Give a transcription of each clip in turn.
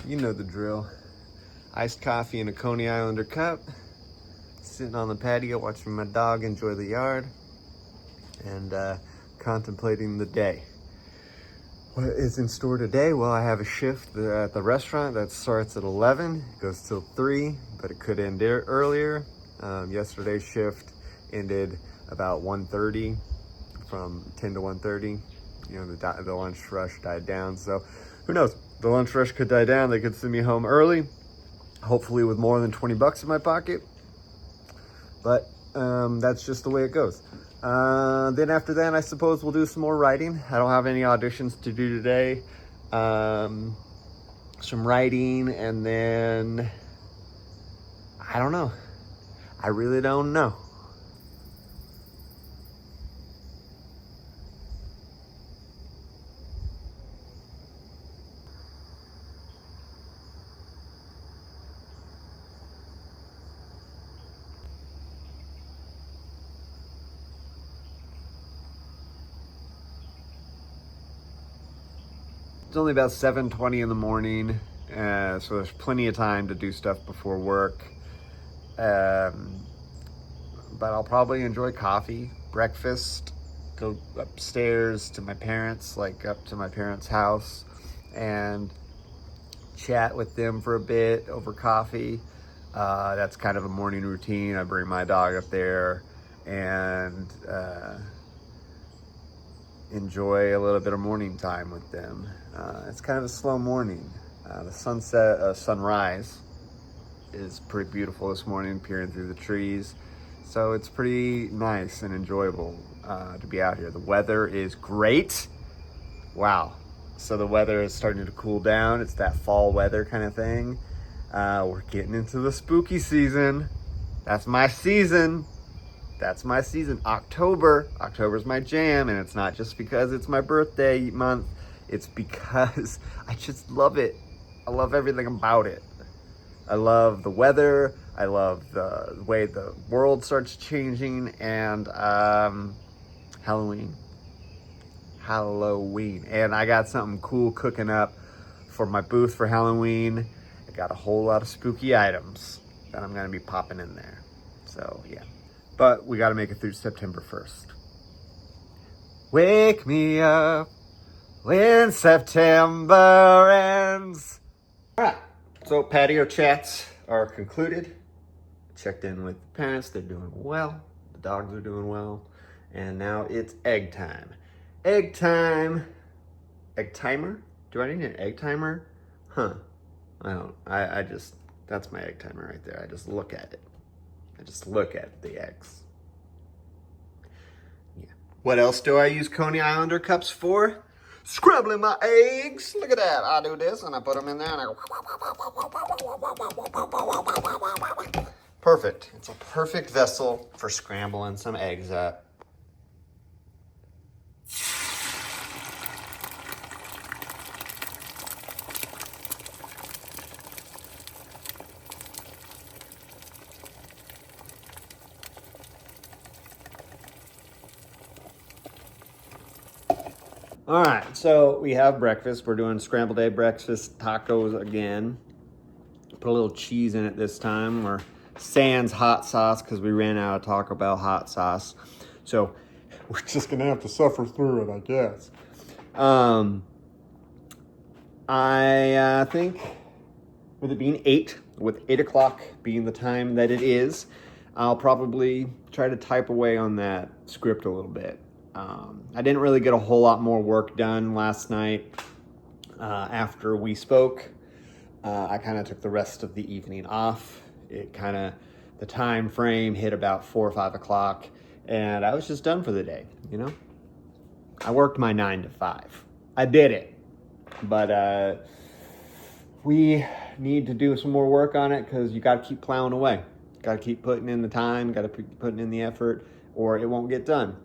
You know the drill. Iced coffee in a Coney Islander cup. Sitting on the patio watching my dog enjoy the yard. And contemplating the day. What is in store today? Well, I have a shift at the restaurant that starts at 11, goes till 3, but it could end earlier. Yesterday's shift ended about 1:30, from 10 to 1:30. You know, the lunch rush died down, so who knows? The lunch rush could die down. They could send me home early, hopefully with more than 20 bucks in my pocket. But that's just the way it goes. Then after that, I suppose we'll do some more writing. I don't have any auditions to do today. Some writing, and then I don't know. I really don't know. It's only about 7:20 in the morning, so there's plenty of time to do stuff before work. But I'll probably enjoy coffee, breakfast, go upstairs to my parents, like up to my parents' house, and chat with them for a bit over coffee. That's kind of a morning routine. I bring my dog up there and enjoy a little bit of morning time with them. It's kind of a slow morning. The sunrise is pretty beautiful this morning, peering through the trees. So it's pretty nice and enjoyable to be out here. The weather is great. Wow. So the weather is starting to cool down. It's that fall weather kind of thing. We're getting into the spooky season. That's my season. That's my season. October's my jam, and it's not just because it's my birthday month. It's because I just love it. I love everything about it. I love the weather. I love the way the world starts changing, and Halloween. And I got something cool cooking up for my booth for Halloween. I got a whole lot of spooky items that I'm gonna be popping in there. So yeah. But we gotta make it through September 1st. Wake me up when September ends. All right, so patio chats are concluded. Checked in with the parents, they're doing well. The dogs are doing well. And now it's egg time. Egg time. Egg timer? Do I need an egg timer? Huh. I just, that's my egg timer right there. I just look at it. I just look at the eggs. Yeah. What else do I use Coney Islander cups for? Scrambling my eggs. Look at that. I do this and I put them in there and I go. Perfect. It's a perfect vessel for scrambling some eggs up. All right, so we have breakfast. We're doing scrambled egg breakfast tacos again. Put a little cheese in it this time. We're sans hot sauce because we ran out of Taco Bell hot sauce. So we're just gonna have to suffer through it, I guess. I think with it being 8, with 8 o'clock being the time that it is, I'll probably try to type away on that script a little bit. I didn't really get a whole lot more work done last night after we spoke. I kind of took the rest of the evening off. The time frame hit about 4 or 5 o'clock, and I was just done for the day, you know? I worked my 9 to 5. I did it. But we need to do some more work on it because you got to keep plowing away. Got to keep putting in the time, got to keep putting in the effort, or it won't get done.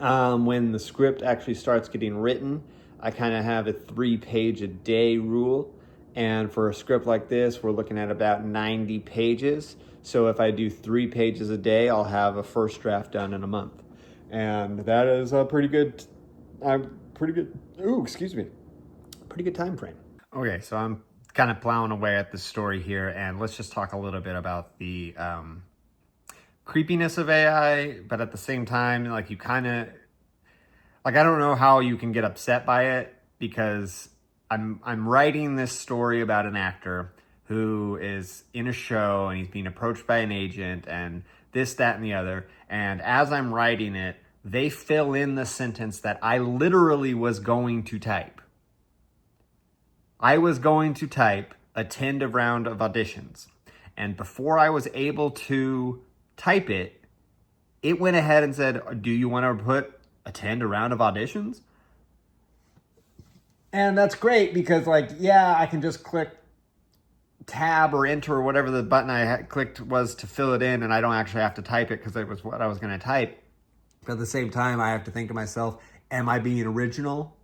When the script actually starts getting written, I kind of have a 3-page-a-day rule. And for a script like this, we're looking at about 90 pages. So if I do 3 pages a day, I'll have a first draft done in a month. And that is a pretty good time frame. Okay, so I'm kind of plowing away at the story here, and let's just talk a little bit about the creepiness of AI, but at the same time, like, you kind of, like, I don't know how you can get upset by it, because I'm writing this story about an actor who is in a show and he's being approached by an agent and this, that, and the other. And as I'm writing it, they fill in the sentence that I literally was going to type. I was going to type, attend a round of auditions. And before I was able to type it, it went ahead and said, do you want to put attend a round of auditions? And that's great because, like, yeah, I can just click tab or enter or whatever the button I clicked was to fill it in, and I don't actually have to type it because it was what I was going to type. But at the same time, I have to think to myself, am I being original?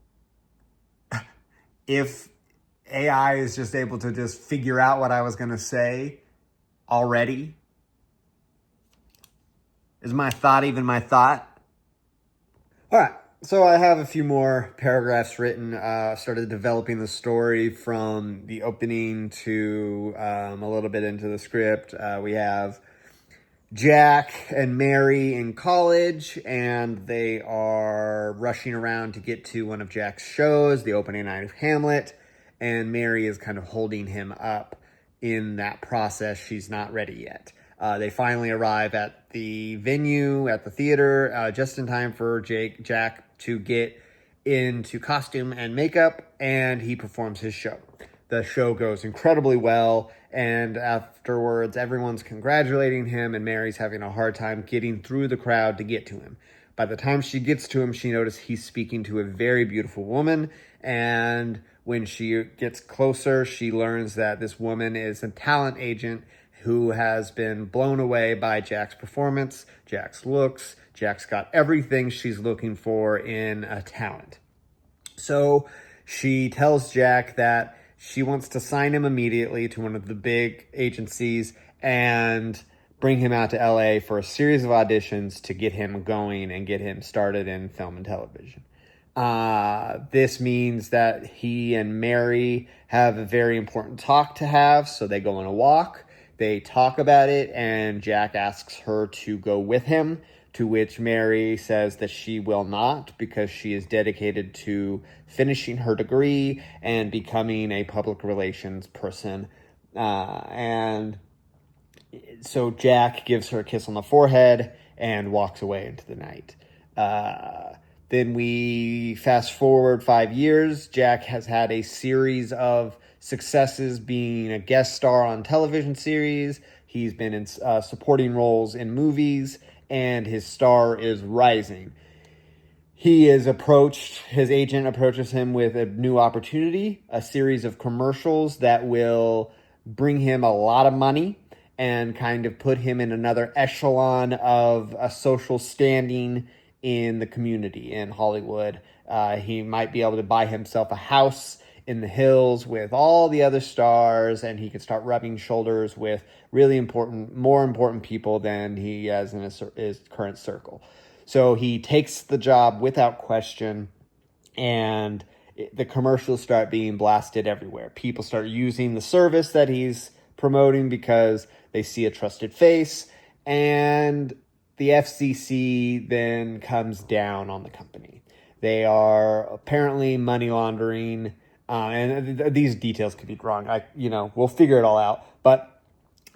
If AI is just able to just figure out what I was going to say already, is my thought even my thought? All right. So I have a few more paragraphs written. Started developing the story from the opening to a little bit into the script. We have Jack and Mary in college, and they are rushing around to get to one of Jack's shows, the opening night of Hamlet, and Mary is kind of holding him up in that process. She's not ready yet. They finally arrive at the venue, at the theater, just in time for Jack to get into costume and makeup, and he performs his show. The show goes incredibly well, and afterwards, everyone's congratulating him, and Mary's having a hard time getting through the crowd to get to him. By the time she gets to him, she notices he's speaking to a very beautiful woman, and when she gets closer, she learns that this woman is a talent agent who has been blown away by Jack's performance, Jack's looks. Jack's got everything she's looking for in a talent. So she tells Jack that she wants to sign him immediately to one of the big agencies and bring him out to LA for a series of auditions to get him going and get him started in film and television. This means that he and Mary have a very important talk to have, so they go on a walk. They talk about it, and Jack asks her to go with him, to which Mary says that she will not because she is dedicated to finishing her degree and becoming a public relations person. And so Jack gives her a kiss on the forehead and walks away into the night. Then we fast forward 5 years. Jack has had a series of successes being a guest star on television series. He's been in supporting roles in movies, and his star is rising. His agent approaches him with a new opportunity, a series of commercials that will bring him a lot of money and kind of put him in another echelon of a social standing in the community in Hollywood. He might be able to buy himself a house in the hills with all the other stars, and he could start rubbing shoulders with really more important people than he has in his current circle. So he takes the job without question, and the commercials start being blasted everywhere. People start using the service that he's promoting because they see a trusted face, and the FCC then comes down on the company. They are apparently money laundering, and these details could be wrong. We'll figure it all out. But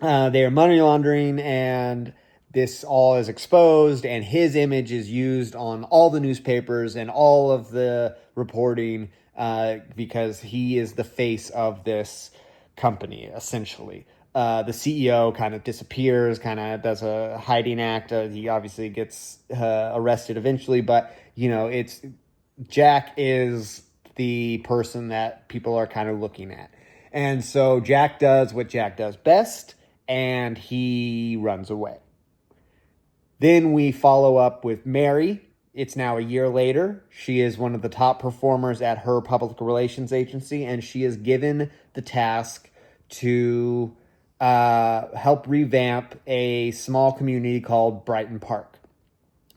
they are money laundering, and this all is exposed, and his image is used on all the newspapers and all of the reporting because he is the face of this company, essentially. The CEO kind of disappears, kind of does a hiding act. He obviously gets arrested eventually, but Jack is the person that people are kind of looking at. And so Jack does what Jack does best, and he runs away. Then we follow up with Mary. It's now a year later. She is one of the top performers at her public relations agency, and she is given the task to help revamp a small community called Brighton Park.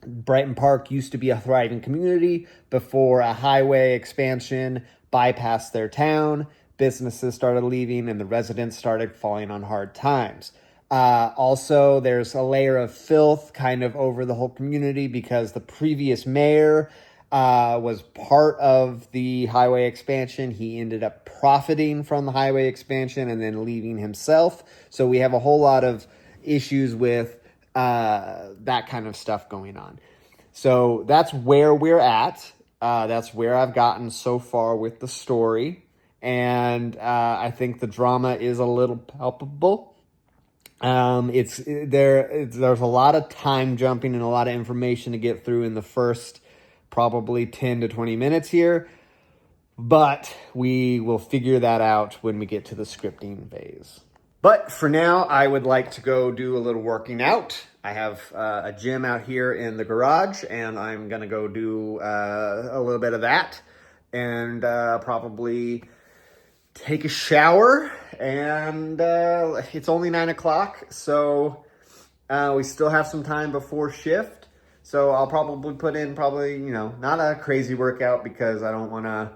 Brighton Park used to be a thriving community before a highway expansion bypassed their town. businesses started leaving and the residents started falling on hard times. Also, there's a layer of filth kind of over the whole community because the previous mayor was part of the highway expansion. He ended up profiting from the highway expansion and then leaving himself. So we have a whole lot of issues with that kind of stuff going on. So that's where we're at. That's where I've gotten so far with the story. And I think the drama is a little palpable. There's a lot of time jumping and a lot of information to get through in the first probably 10 to 20 minutes here, but we will figure that out when we get to the scripting phase. But for now, I would like to go do a little working out. I have a gym out here in the garage, and I'm gonna go do a little bit of that, and probably take a shower. And it's only 9 o'clock, so we still have some time before shift. So I'll probably put in not a crazy workout because I don't want to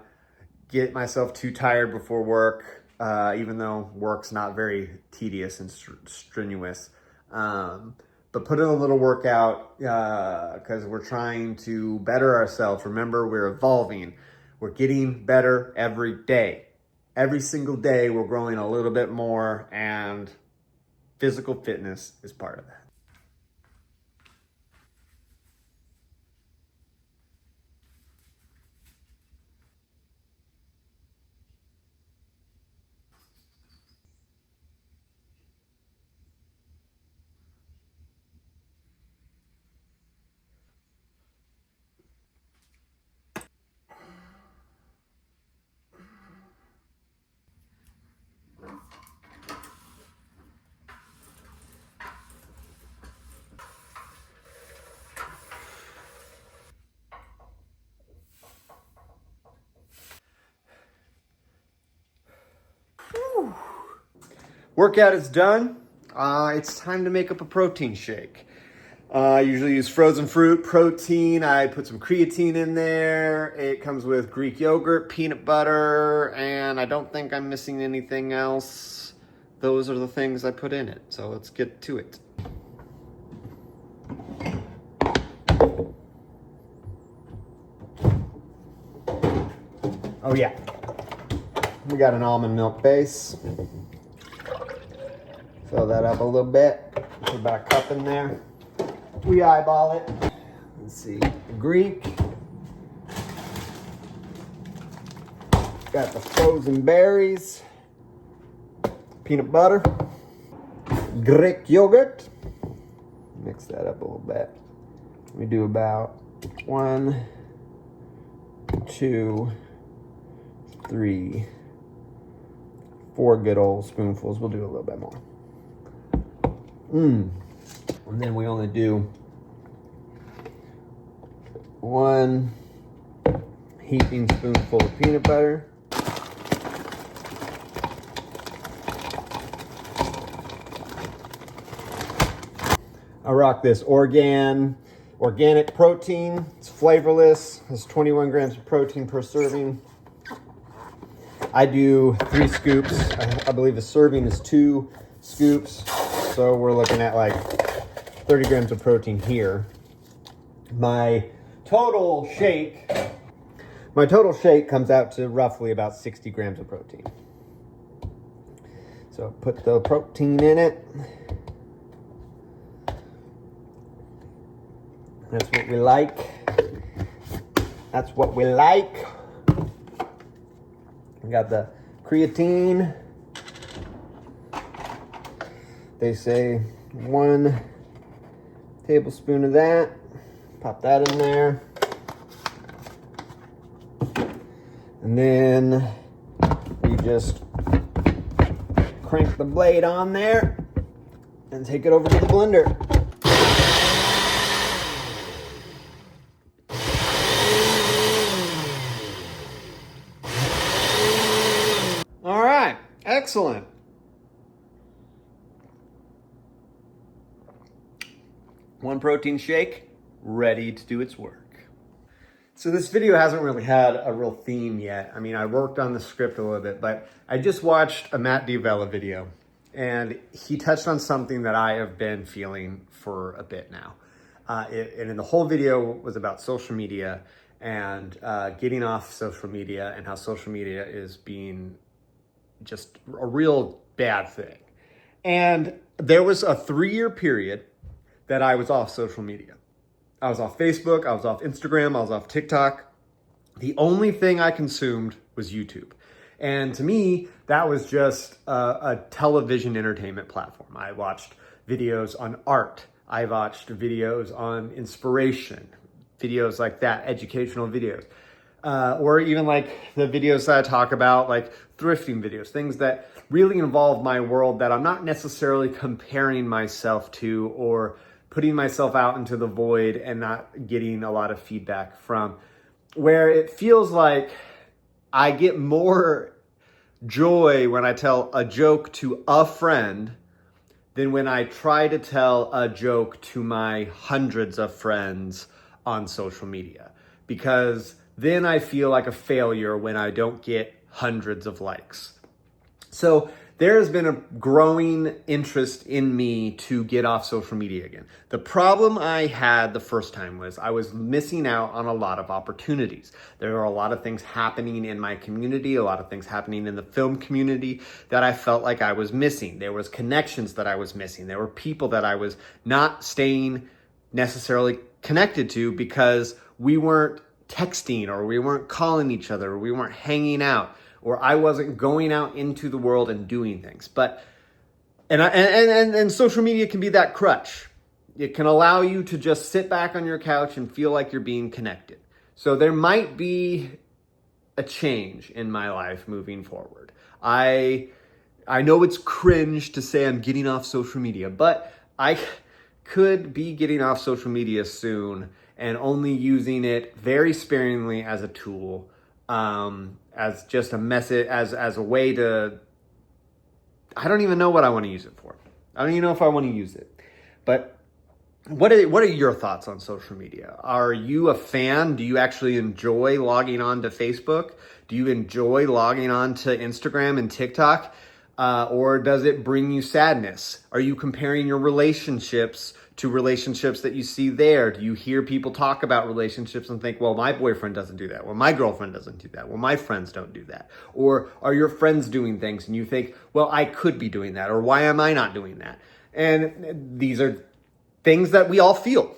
get myself too tired before work, even though work's not very tedious and strenuous. But put in a little workout because we're trying to better ourselves. Remember, we're evolving. We're getting better every day. Every single day, we're growing a little bit more, and physical fitness is part of that. Workout is done. It's time to make up a protein shake. I usually use frozen fruit protein. I put some creatine in there. It comes with Greek yogurt, peanut butter, and I don't think I'm missing anything else. Those are the things I put in it. So let's get to it. Oh yeah, we got an almond milk base. Fill that up a little bit. Put about a cup in there. We eyeball it. Let's see. Greek. Got the frozen berries. Peanut butter. Greek yogurt. Mix that up a little bit. We do about 1, 2, 3, 4 good old spoonfuls. We'll do a little bit more. And then we only do 1 heaping spoonful of peanut butter. I rock this organic protein. It's flavorless. It's 21 grams of protein per serving. I do 3 scoops. I believe a serving is 2 scoops. So we're looking at like 30 grams of protein here. My total shake comes out to roughly about 60 grams of protein. So put the protein in it. That's what we like. That's what we like. We got the creatine. They say 1 tablespoon of that. Pop that in there. And then you just crank the blade on there and take it over to the blender. All right, excellent. One protein shake, ready to do its work. So this video hasn't really had a real theme yet. I mean, I worked on the script a little bit, but I just watched a Matt D'Avella video, and he touched on something that I have been feeling for a bit now. And in the whole video was about social media and getting off social media and how social media is being just a real bad thing. And there was a 3-year period that I was off social media. I was off Facebook, I was off Instagram, I was off TikTok. The only thing I consumed was YouTube. And to me, that was just a television entertainment platform. I watched videos on art. I watched videos on inspiration, videos like that, educational videos. Or even like the videos that I talk about, like thrifting videos, things that really involve my world that I'm not necessarily comparing myself to or putting myself out into the void and not getting a lot of feedback from, where it feels like I get more joy when I tell a joke to a friend than when I try to tell a joke to my hundreds of friends on social media. Because then I feel like a failure when I don't get hundreds of likes. So there has been a growing interest in me to get off social media again. The problem I had the first time was I was missing out on a lot of opportunities. There are a lot of things happening in my community, a lot of things happening in the film community that I felt like I was missing. There was connections that I was missing. There were people that I was not staying necessarily connected to because we weren't texting or we weren't calling each other or we weren't hanging out, or I wasn't going out into the world and doing things. But and social media can be that crutch. It can allow you to just sit back on your couch and feel like you're being connected. So there might be a change in my life moving forward. I know it's cringe to say I'm getting off social media, but I could be getting off social media soon and only using it very sparingly as a tool, as just a message, as a way to, I don't even know what I want to use it for. I don't even know if I want to use it. But what are your thoughts on social media? Are you a fan? Do you actually enjoy logging on to Facebook? Do you enjoy logging on to Instagram and TikTok? Or does it bring you sadness? Are you comparing your relationships to relationships that you see there? Do you hear people talk about relationships and think, well, my boyfriend doesn't do that. Well, my girlfriend doesn't do that. Well, my friends don't do that. Or are your friends doing things and you think, well, I could be doing that, or why am I not doing that? And these are things that we all feel,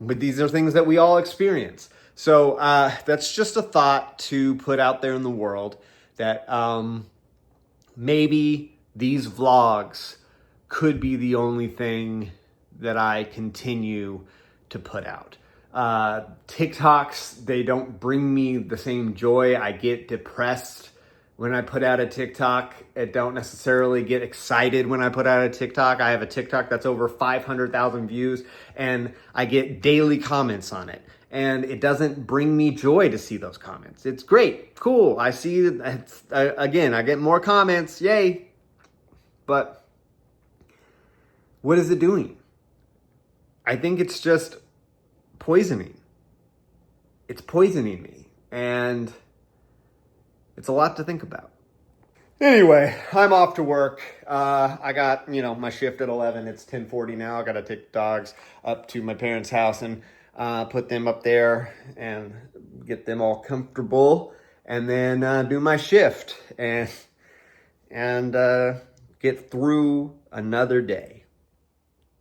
but these are things that we all experience. So that's just a thought to put out there in the world, that maybe these vlogs could be the only thing that I continue to put out. TikToks, they don't bring me the same joy. I get depressed when I put out a TikTok. I don't necessarily get excited when I put out a TikTok. I have a TikTok that's over 500,000 views and I get daily comments on it. And it doesn't bring me joy to see those comments. It's great, cool. I see, again, I get more comments, yay. But what is it doing? I think it's just poisoning. It's poisoning me. And it's a lot to think about. Anyway, I'm off to work. I got, my shift at 11. It's 10:40 now. I got to take the dogs up to my parents' house and put them up there and get them all comfortable, and then do my shift and get through another day.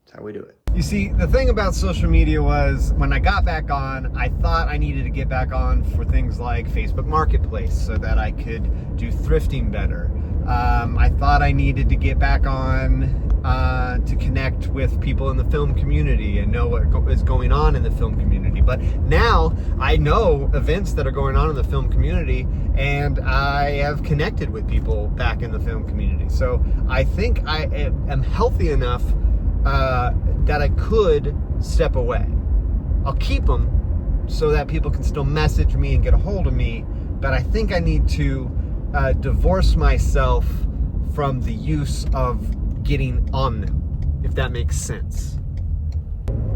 That's how we do it. You see, the thing about social media was when I got back on, I thought I needed to get back on for things like Facebook Marketplace so that I could do thrifting better. I thought I needed to get back on to connect with people in the film community and know what is going on in the film community. But now I know events that are going on in the film community, and I have connected with people back in the film community. So I think I am healthy enough that I could step away. I'll keep them so that people can still message me and get a hold of me, but I think I need to divorce myself from the use of getting on them, if that makes sense.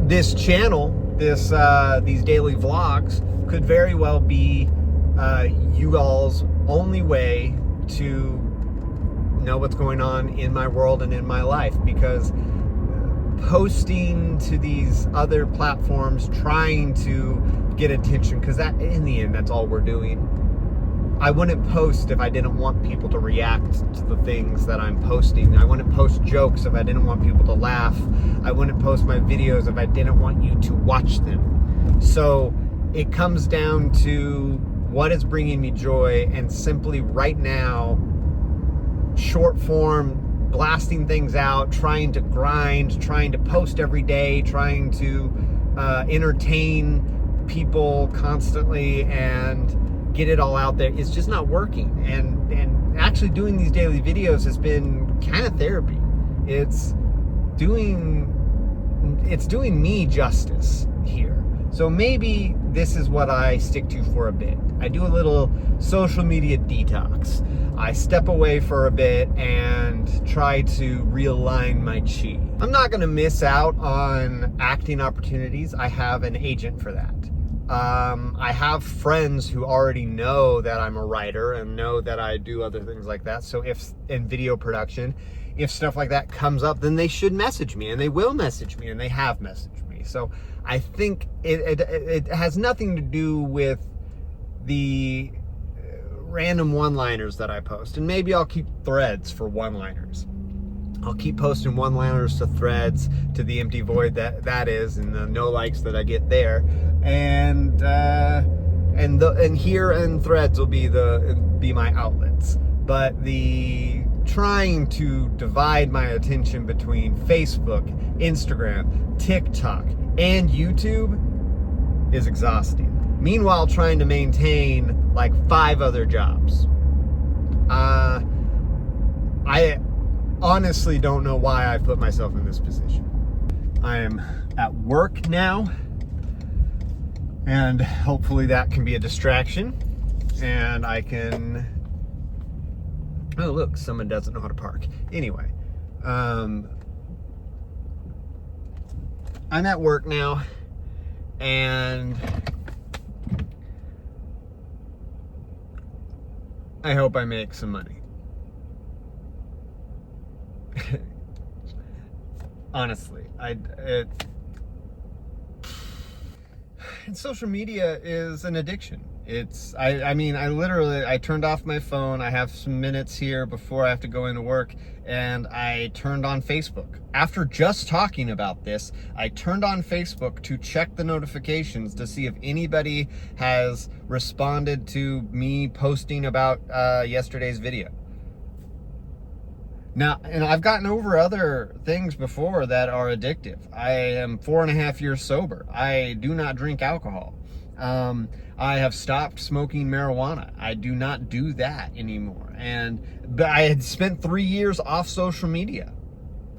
This channel, these daily vlogs, could very well be you all's only way to know what's going on in my world and in my life, because posting to these other platforms, trying to get attention, because that, in the end, that's all we're doing. I wouldn't post if I didn't want people to react to the things that I'm posting. I wouldn't post jokes if I didn't want people to laugh. I wouldn't post my videos if I didn't want you to watch them. So it comes down to what is bringing me joy, and simply right now, short form, blasting things out, trying to grind, trying to post every day, trying to entertain people constantly and get it all out there. It's just not working. And actually doing these daily videos has been kind of therapy. It's doing me justice here. So maybe this is what I stick to for a bit. I do a little social media detox. I step away for a bit and try to realign my chi. I'm not gonna miss out on acting opportunities. I have an agent for that. I have friends who already know that I'm a writer and know that I do other things like that. So if in video production, if stuff like that comes up, then they should message me, and they will message me, and they have messaged me. So I think it has nothing to do with the random one-liners that I post. And maybe I'll keep threads for one-liners. I'll keep posting one-liners to threads, to the empty void that is, and the no likes that I get there, and here and threads will be my outlets. But the trying to divide my attention between Facebook, Instagram, TikTok, and YouTube is exhausting. Meanwhile, trying to maintain like 5 other jobs. I honestly don't know why I put myself in this position. I am at work now, and hopefully that can be a distraction, and I can... Oh, look, someone doesn't know how to park. Anyway, I'm at work now, and I hope I make some money. Honestly, and social media is an addiction. I mean, I turned off my phone. I have some minutes here before I have to go into work, and I turned on Facebook. After just talking about this, I turned on Facebook to check the notifications to see if anybody has responded to me posting about yesterday's video. Now, and I've gotten over other things before that are addictive. I am 4.5 years sober. I do not drink alcohol. I have stopped smoking marijuana. I do not do that anymore. But I had spent 3 years off social media.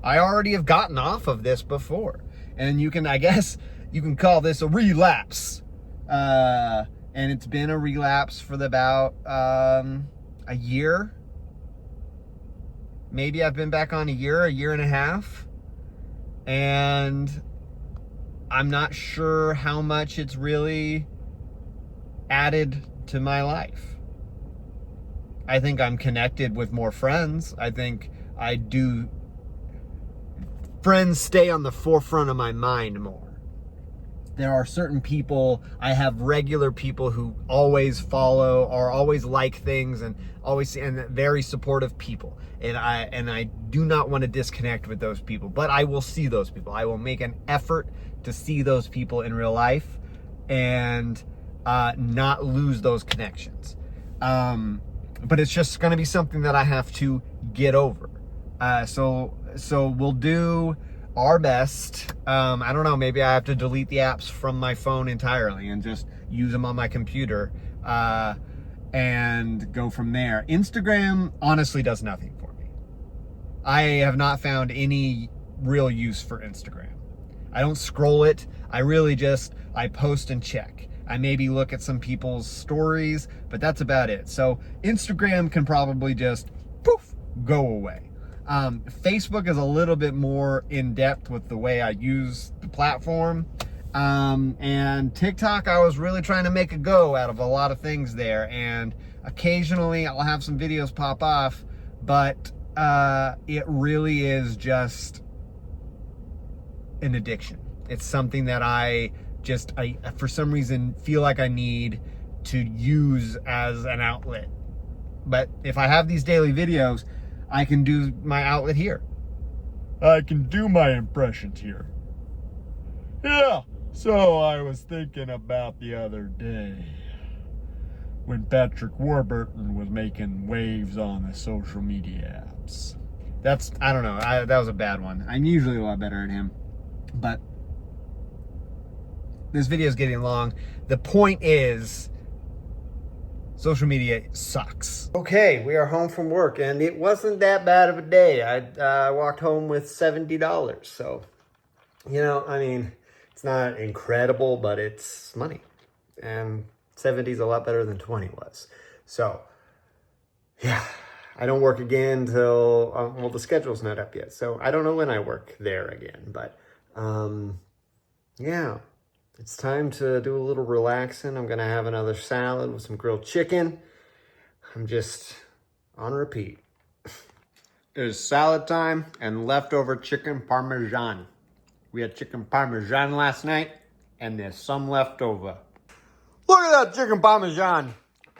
I already have gotten off of this before. And I guess you can call this a relapse. And it's been a relapse for about a year. Maybe I've been back on a year and a half, and I'm not sure how much it's really added to my life. I think I'm connected with more friends. I think I do. Friends stay on the forefront of my mind more. There are certain people, I have regular people who always follow or always like things and very supportive people. And I do not want to disconnect with those people, but I will see those people. I will make an effort to see those people in real life and not lose those connections. But it's just going to be something that I have to get over. So we'll do our best. I don't know, maybe I have to delete the apps from my phone entirely and just use them on my computer and go from there. Instagram honestly does nothing for me. I have not found any real use for Instagram. I don't scroll it. I post and check. I maybe look at some people's stories, but that's about it. So Instagram can probably just poof, go away. Facebook is a little bit more in depth with the way I use the platform, And TikTok, I was really trying to make a go out of a lot of things there. And occasionally I'll have some videos pop off, but it really is just an addiction. It's something that I for some reason feel like I need to use as an outlet. But if I have these daily videos, I can do my outlet here. I can do my impressions here. Yeah, so I was thinking about the other day when Patrick Warburton was making waves on the social media apps. I don't know, that was a bad one. I'm usually a lot better at him, but this video is getting long. The point is, social media sucks. Okay, we are home from work, and it wasn't that bad of a day. I walked home with $70, so, you know, I mean, it's not incredible, but it's money. And 70 is a lot better than 20 was. So, yeah, I don't work again till, well, the schedule's not up yet. So I don't know when I work there again, but, yeah. It's time to do a little relaxing. I'm gonna have another salad with some grilled chicken. I'm just on repeat. It is salad time and leftover chicken parmesan. We had chicken parmesan last night, and there's some left over. Look at that chicken parmesan.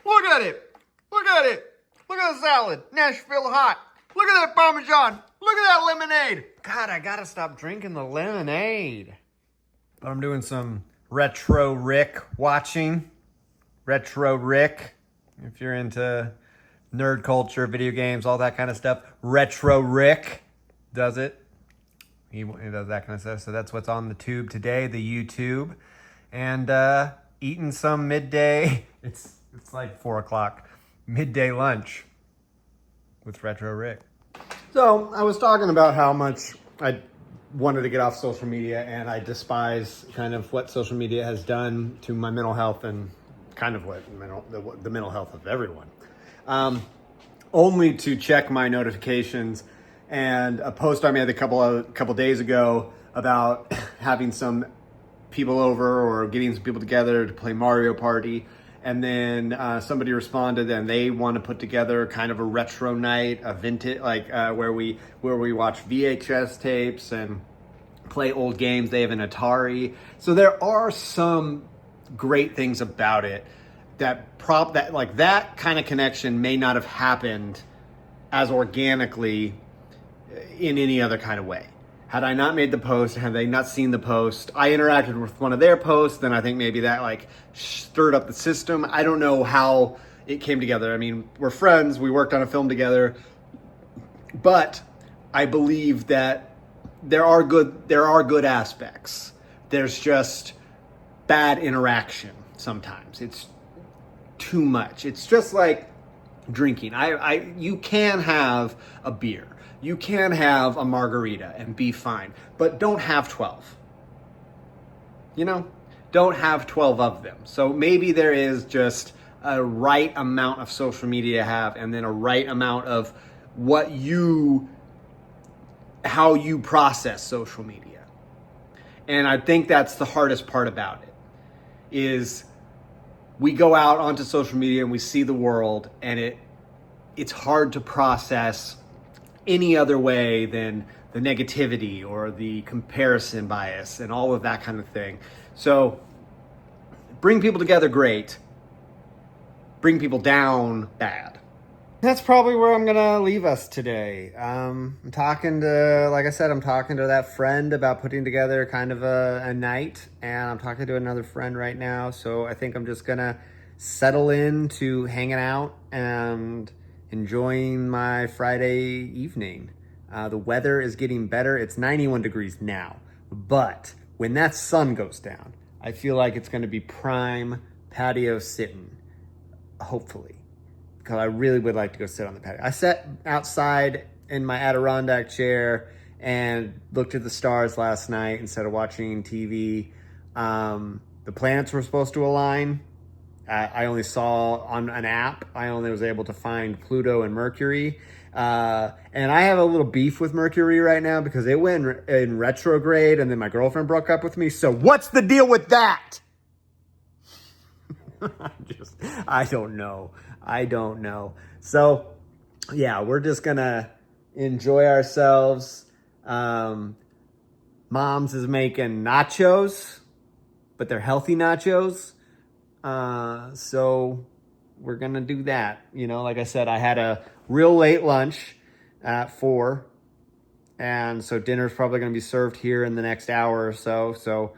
Look at it. Look at it. Look at the salad. Nashville hot. Look at that parmesan. Look at that lemonade. God, I gotta stop drinking the lemonade. But I'm doing some Retro Rick watching. Retro Rick, if you're into nerd culture, video games, all that kind of stuff. Retro Rick does it. He does that kind of stuff. So that's what's on the tube today, the YouTube. And eating some midday, it's like 4 o'clock, midday lunch with Retro Rick. So I was talking about how much I wanted to get off social media, and I despise kind of what social media has done to my mental health and kind of what the mental health of everyone. Only to check my notifications and a post I made a couple days ago about having some people over or getting some people together to play Mario Party. And then somebody responded, and they want to put together kind of a retro night, a vintage, like where we watch VHS tapes and play old games. They have an Atari, so there are some great things about it. That kind of connection may not have happened as organically in any other kind of way. Had I not made the post, had they not seen the post, I interacted with one of their posts, then I think maybe that like stirred up the system. I don't know how it came together. I mean, we're friends, we worked on a film together, but I believe that there are good aspects. There's just bad interaction sometimes. It's too much. It's just like drinking. You can have a beer. You can have a margarita and be fine, but don't have 12. You know, don't have 12 of them. So maybe there is just a right amount of social media to have, and then a right amount of how you process social media. And I think that's the hardest part about it, is we go out onto social media and we see the world, and it's hard to process any other way than the negativity or the comparison bias and all of that kind of thing. So bring people together, great. Bring people down, bad. That's probably where I'm gonna leave us today. I'm talking to that friend about putting together kind of a night, and I'm talking to another friend right now. So I think I'm just gonna settle into hanging out and enjoying my Friday evening. The weather is getting better. It's 91 degrees now, but when that sun goes down, I feel like it's gonna be prime patio sitting, hopefully, because I really would like to go sit on the patio. I sat outside in my Adirondack chair and looked at the stars last night instead of watching TV. The planets were supposed to align. I only saw on an app, I only was able to find Pluto and Mercury. And I have a little beef with Mercury right now because it went in retrograde and then my girlfriend broke up with me. So what's the deal with that? I don't know. I don't know. So yeah, we're just gonna enjoy ourselves. Mom's is making nachos, but they're healthy nachos. So we're gonna do that. You know, like I said, I had a real late lunch at 4, and so dinner's probably gonna be served here in the next hour or so. So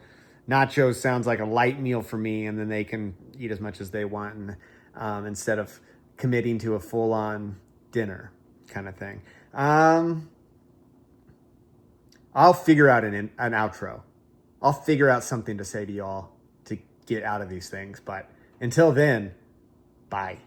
nachos sounds like a light meal for me, and then they can eat as much as they want, and instead of committing to a full-on dinner kind of thing. I'll figure out an outro. I'll figure out something to say to y'all to get out of these things. But until then, bye.